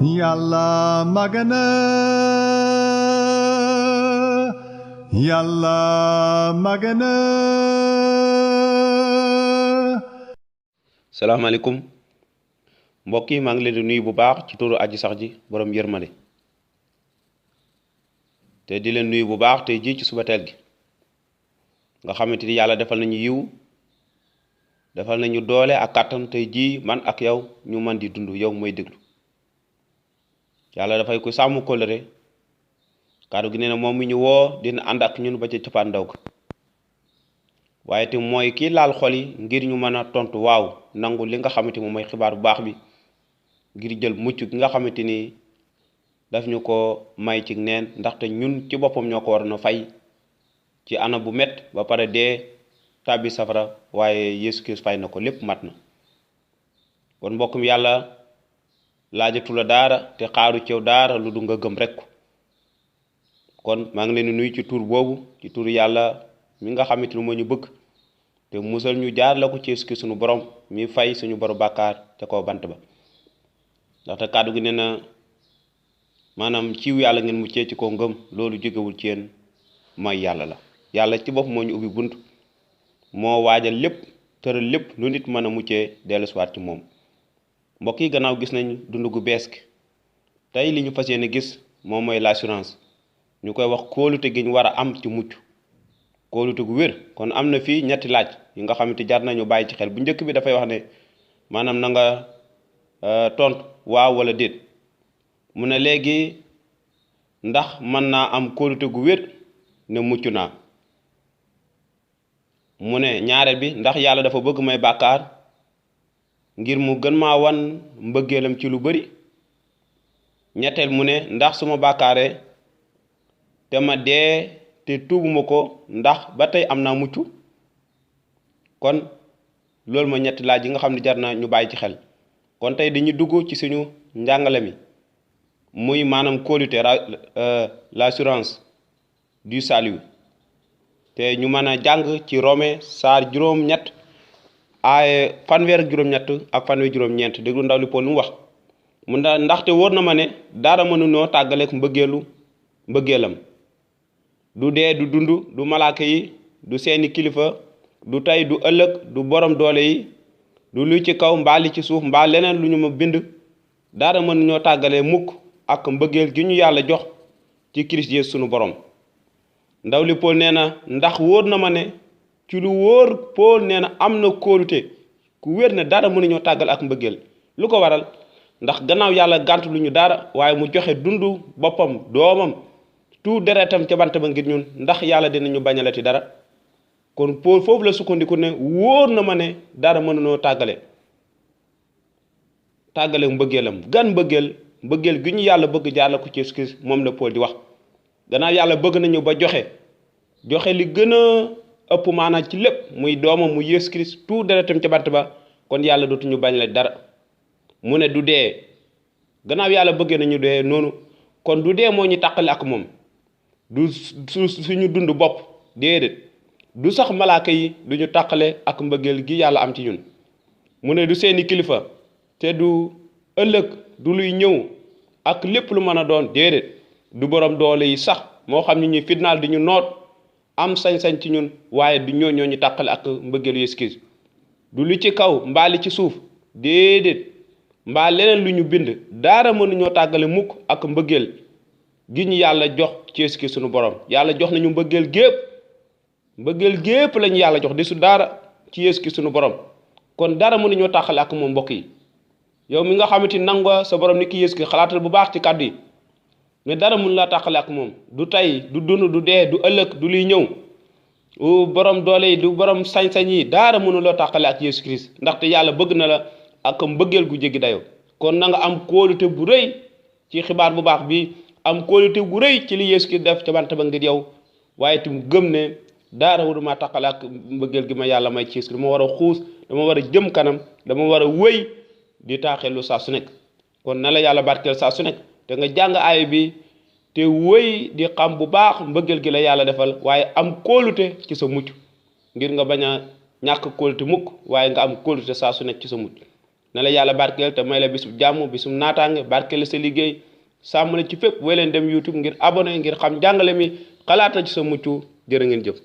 Yàlla magana Yàlla magana. salaamaaleykum mbokk yi maa ngi leen di nuyu bu baax ci turu aji sax ji borom yërmande te di leen nuyu bu baax tey ji ci suba teel gi nga xamante ni yàlla defal nañu yiw defal nañu doole ak kàttan tey ji man ak yow ñu man di dund yow mooy déglu yàlla dafay ko sàmm kóllëre kàddu gi nee na moom mi ñu woo dina ànd ak ñun ba ca cappaandaw ga waaye te mooy kii laal xol yi ngir ñu mën a tontu waaw nangu li nga xamante moom mooy xibaar bu baax bi ngir jël mucc gi nga xamante ni daf ñu ko may ci neen ndaxte ñun ci boppam ñoo ko war na fay ci anam bu met ba pare dee tàbbi safara waaye Yeesu Kirist fay na ko lépp mat na kon mbokk mi yàlla laajatu la daara te xaaru cew daara lu du nga gëm rek kon maa ngi leen di nuyu ci tur boobu ci tur yàlla mi nga xamante ni moo ñu bëgg te musal ñu jaar la ko ci Yeesu Kirist suñu borom mi fay suñu boru bàkkaar ca kaw bant ba ndaxte kàddu gi nee na maanaam ciw yàlla ngeen muccee ci kaw ngëm loolu jógewul ci yéen mooy yàlla la yàlla ci bopp moo ñu ubbi bunt moo waajal lépp tëral lépp lu nit mën a muccee dellusiwaat ci moom mbokk yi gannaaw gis nañ dund gu bees gi tey li ñu fas yéene gis moom mooy l'assurance ñu koy wax kóolute gi ñu war a am ci mucc kóolute gu wér kon am na fii ñetti laaj yi nga xamante jar nañu bàyyi ci xel bu njëkk bi dafay wax ne maanaam na nga tontu waaw wala déet mu ne léegi ndax mën naa am kóolute gu wér ne mucc naa mu ne ñaareel bi ndax yàlla dafa bëgg may bàkkaar ngir mu gën maa wan mbëggeelam ci lu bari ñetteel mu ne ndax suma bàkkaaree te ma dee te tuubuma ko ndax ba tey am naa mucc kon loolu ma ñetti laaj yi nga xam ne jar na ñu bàyyi ci xel kon tey dañuy dugg ci suñu njàngale mi muy maanaam kóolute l'assurance du salut te ñu mën a jàng ci Romain saar juróom-ñett ay fanweer ak juróom-ñett ak fanweer juróom-ñeent déglu ndaw li Paul lu mu wax mu ndaxte wóor na ma ne dara mënunoo tàggaleek mbëggeelam du dee du dund du malaaka yi du seeni kilifa du tey du ëllëg du borom doole yi du lu ci kaw mbaa li ci suuf mbaa leneen lu ñu ma bind dara mënuñoo tàggalee mukk ak mbëggeel gi ñu yàlla jox ci Christ Yeesu sunu borom ndaw li Paul nee na ndax wóor na ma ne ci lu wóor Paul nee na am na kóolute ku wér ne dara mënuñoo tàggal ak mbëggeel lu ko waral ndax gannaaw yàlla gàntu lu ñu dara waaye mu joxe dundu boppam doomam tout deretam ca bant ba ngir ñun ndax yàlla dinañu bañalati dara kon Paul foofu la sukkandiku ne wóor na ma ne dara mënuñoo tàggale mbëggeelam gan mbëggeel gi ñu yàlla bëgg jaar la ko ci Yeesu Kirist moom la Paul di wax gannaaw yàlla bëgg nañu ba joxe li gën a ëpp maanaam ci lépp muy doomam mu Yeesu Kirist tout deretam ca bant ba kon yàlla dootuñu bañ la dara mu ne du dee gannaaw yàlla bëggee nañu dee noonu kon du dee moo ñu tàqale ak moom du suñu dund bopp déedéet du sax malaaka yi du ñu tàqale ak mbëggeel gi yàlla am ci ñun mu ne du seeni kilifa te du ëllëg du luy ñëw ak lépp lu mën a doon déedéet du borom doole yi sax moo xam ni ñuy fitnaal di ñu noot am sañ-sañ ci ñun waaye du ñoo ñu tàqale ak mbëggeelu Yeesu Kirist du lu ci kaw mbaa li ci suuf déedéet mbaa leneen lu ñu bind dara mënuñoo tàggale mukk ak mbëggeel gi ñu yàlla jox ci Yeesu Kirist sunu borom yàlla jox nañu mbëggeel gépp lañu yàlla jox desu dara ci Yeesu Kirist sunu borom kon dara mënuñoo tàqale ak moom mbokk yi yow mi nga xamante nangoo sa borom ni ki Yeesu Kirist xalaatal bu baax ci kàddu yi mais dara mënu laa tàqale ak moom du tey du dund du dee du ëllëg du luy ñëw borom doole yi du borom sañ-sañ yi dara mënu loo tàqale ak Yeesu Kirist ndaxte yàlla bëgg na la ak mbëggeel gu jéggi dayoo kon na nga am kóolute bu rëy ci xibaar bu baax bi am kóolute gu rëy ci li Yeesu Kirist def ca bant ba ngir yow waaye itam gëm ne dara waruma tàqale ak mbëggeel gi ma yàlla may ci Yeesu Kirist dama war a xuus dama war a jëm kanam dama war a wëy di taaxeelu saa su nekk kon na la yàlla barkeel saa su nekk te nga jàng aay bi te wëy di xam bu baax mbëggeel gi la yàlla defal waaye am kóolute ci sa mucc ngir nga bañ a ñàkk kóolute mukk waaye nga am kóolute saa su nekk ci sa mucc na la yàlla barkeel te may la bisum jàmm bisum naataange barkeel la sa liggéey sàmm la ci fépp wéy leen dem YouTube ngir abonné ngir xam jàngale mi xalaata ci sa mucc jërë ngeen jëf